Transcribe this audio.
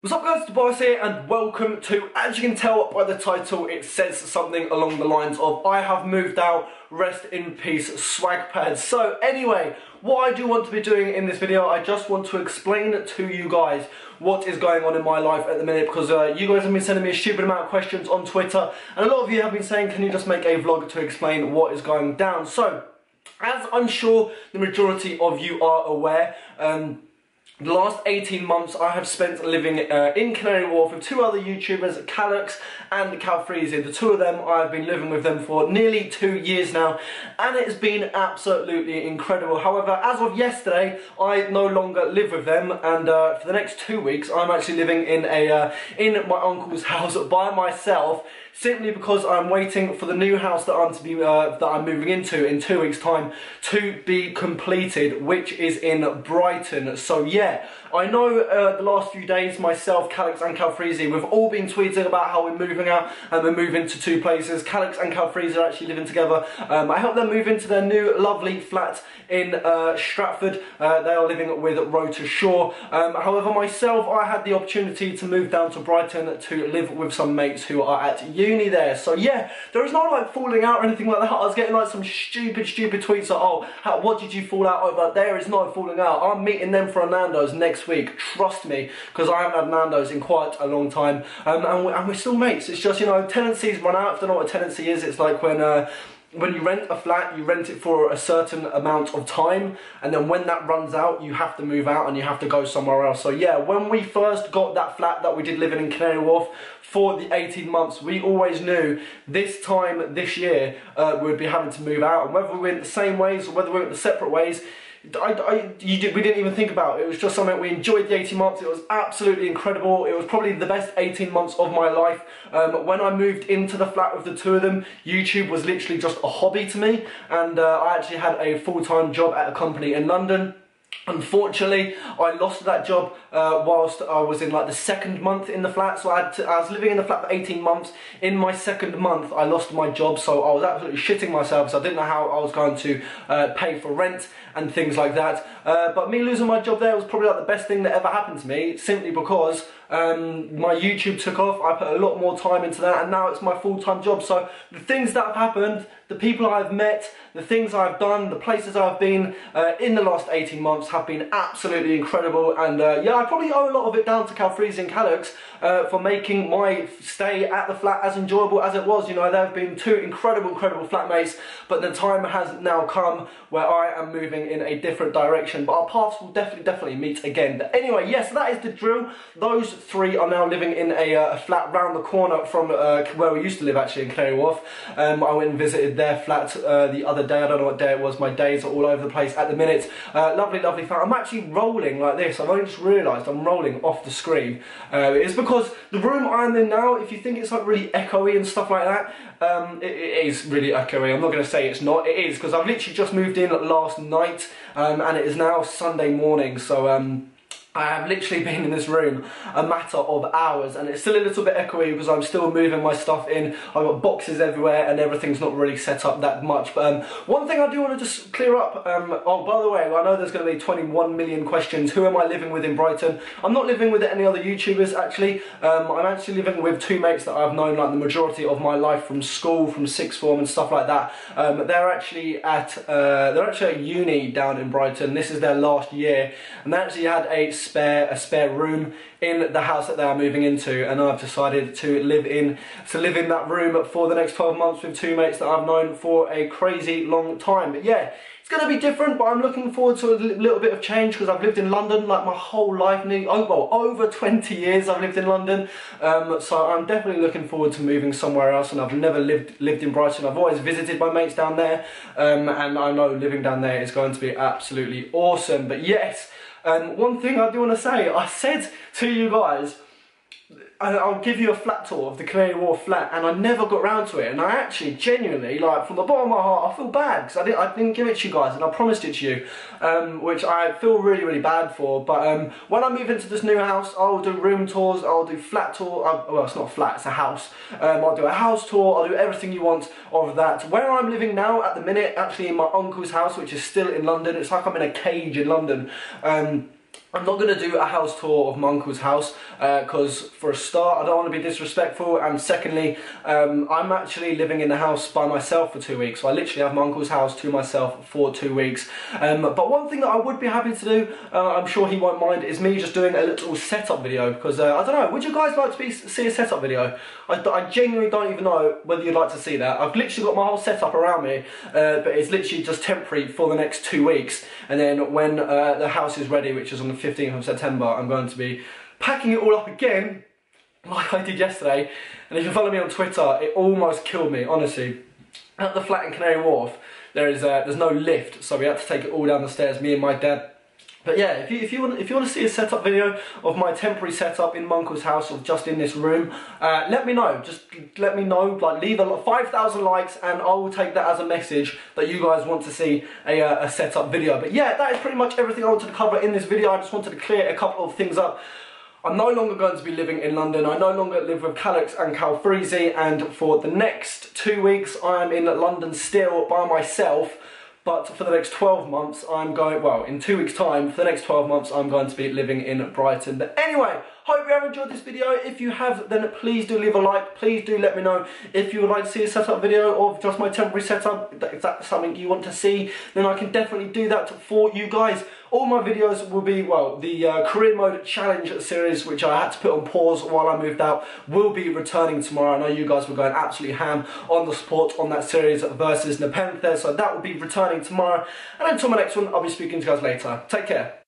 What's up guys, Tobiias here and welcome to, as you can tell by the title, it says something along the lines of I have moved out, rest in peace Swagpad. So anyway, what I do want to be doing in this video, I just want to explain to you guys what is going on in my life at the minute, because you guys have been sending me a stupid amount of questions on Twitter and a lot of you have been saying, can you just make a vlog to explain what is going down? So, as I'm sure the majority of you are aware, the last 18 months I have spent living in Canary Wharf with two other YouTubers, Calix and Calfreezy. The two of them, I've been living with them for nearly 2 years now, and it's been absolutely incredible. However, as of yesterday, I no longer live with them, and for the next 2 weeks, I'm actually living in my uncle's house by myself, simply because I'm waiting for the new house that I'm moving into in 2 weeks' time to be completed, which is in Brighton. So yeah, I know the last few days, myself, Calix and Calfreezy, we've all been tweeting about how we're moving out and we're moving to two places. Calix and Calfreezy are actually living together. I helped them move into their new lovely flat in Stratford. They are living with Rota Shaw. However, myself, I had the opportunity to move down to Brighton to live with some mates who are at uni there. So yeah, there is no like falling out or anything like that. I was getting like some stupid tweets like, oh, what did you fall out over? There is no falling out. I'm meeting them for a Nando's next week, trust me, because I haven't had Nando's in quite a long time, and we're still mates. It's just, you know, tenancies run out. If you don't know what a tenancy is, it's like when you rent a flat, you rent it for a certain amount of time, and then when that runs out, you have to move out and you have to go somewhere else. So yeah, when we first got that flat that we did live in Canary Wharf for the 18 months, we always knew this time this year we'd be having to move out, and whether we went the same ways or whether we went the separate ways, we didn't even think about. It was just something we enjoyed the 18 months. It was absolutely incredible. It was probably the best 18 months of my life. When I moved into the flat with the two of them, YouTube was literally just a hobby to me, and I actually had a full-time job at a company in London. Unfortunately, I lost that job whilst I was in like the second month in the flat. So I was living in the flat for 18 months. In my second month, I lost my job, so I was absolutely shitting myself. So I didn't know how I was going to pay for rent and things like that. But me losing my job there was probably like the best thing that ever happened to me, simply because my YouTube took off. I put a lot more time into that, and now it's my full-time job. So the things that have happened, the people I've met, the things I've done, the places I've been in the last 18 months have been absolutely incredible. And yeah, I probably owe a lot of it down to Calfreezy and Calix for making my stay at the flat as enjoyable as it was. You know, they've been two incredible flatmates, but the time has now come where I am moving in a different direction. But our paths will definitely meet again. But anyway, yes, that is the drill. Those three are now living in a flat round the corner from where we used to live, actually, in Canary Wharf. I went and visited their flat the other day. I don't know what day it was. My days are all over the place at the minute. Lovely flat. I'm actually rolling like this. I've only just realised I'm rolling off the screen. It's because the room I'm in now, if you think it's like really echoey and stuff like that, it is really echoey. I'm not going to say it's not. It is, because I've literally just moved in last night, and it is now Sunday morning. So I have literally been in this room a matter of hours, and it's still a little bit echoey because I'm still moving my stuff in. I've got boxes everywhere and everything's not really set up that much. But one thing I do want to just clear up, oh, by the way, I know there's going to be 21 million questions. Who am I living with in Brighton? I'm not living with any other YouTubers, actually. I'm actually living with two mates that I've known like the majority of my life from school, from sixth form and stuff like that. They're actually at uni down in Brighton. This is their last year, and they actually had a spare room in the house that they are moving into, and I've decided to live in that room for the next 12 months with two mates that I've known for a crazy long time. But yeah, it's going to be different, but I'm looking forward to a little bit of change, because I've lived in London like my whole life, over 20 years I've lived in London, so I'm definitely looking forward to moving somewhere else. And I've never lived in Brighton. I've always visited my mates down there, and I know living down there is going to be absolutely awesome. But yes, one thing I do want to say, I said to you guys, I'll give you a flat tour of the Canary Wharf flat, and I never got round to it, and I actually genuinely, like, from the bottom of my heart, I feel bad because I didn't give it to you guys, and I promised it to you, which I feel really bad for. But when I move into this new house, I'll do room tours, I'll do flat tour, well, it's not a flat, it's a house. I'll do a house tour, I'll do everything you want of that. Where I'm living now at the minute, actually in my uncle's house, which is still in London, it's like I'm in a cage in London. I'm not going to do a house tour of my uncle's house because for a start I don't want to be disrespectful, and secondly I'm actually living in the house by myself for 2 weeks, so I literally have my uncle's house to myself for 2 weeks. But one thing that I would be happy to do, I'm sure he won't mind, is me just doing a little setup video, because I don't know, would you guys like to see a setup video? I genuinely don't even know whether you'd like to see that. I've literally got my whole setup around me, but it's literally just temporary for the next 2 weeks, and then when the house is ready, which is on the 15th of September, I'm going to be packing it all up again, like I did yesterday. And if you follow me on Twitter, it almost killed me, honestly. At the flat in Canary Wharf, there's no lift, so we had to take it all down the stairs, me and my dad. But yeah, if you want to see a setup video of my temporary setup in my uncle's house, or just in this room, let me know. Just let me know. Like, leave 5,000 likes, and I will take that as a message that you guys want to see a setup video. But yeah, that is pretty much everything I wanted to cover in this video. I just wanted to clear a couple of things up. I'm no longer going to be living in London. I no longer live with Calix and Calfreezy, and for the next 2 weeks I am in London still by myself. But for the next 12 months, I'm going, well, in 2 weeks' time, for the next 12 months, I'm going to be living in Brighton. But anyway, hope you have enjoyed this video. If you have, then please do leave a like. Please do let me know if you would like to see a setup video of just my temporary setup. If that's something you want to see, then I can definitely do that for you guys. All my videos will be, well, the career mode challenge series, which I had to put on pause while I moved out, will be returning tomorrow. I know you guys were going absolutely ham on the support on that series versus Nepenthe, so that will be returning tomorrow. And until my next one, I'll be speaking to you guys later. Take care.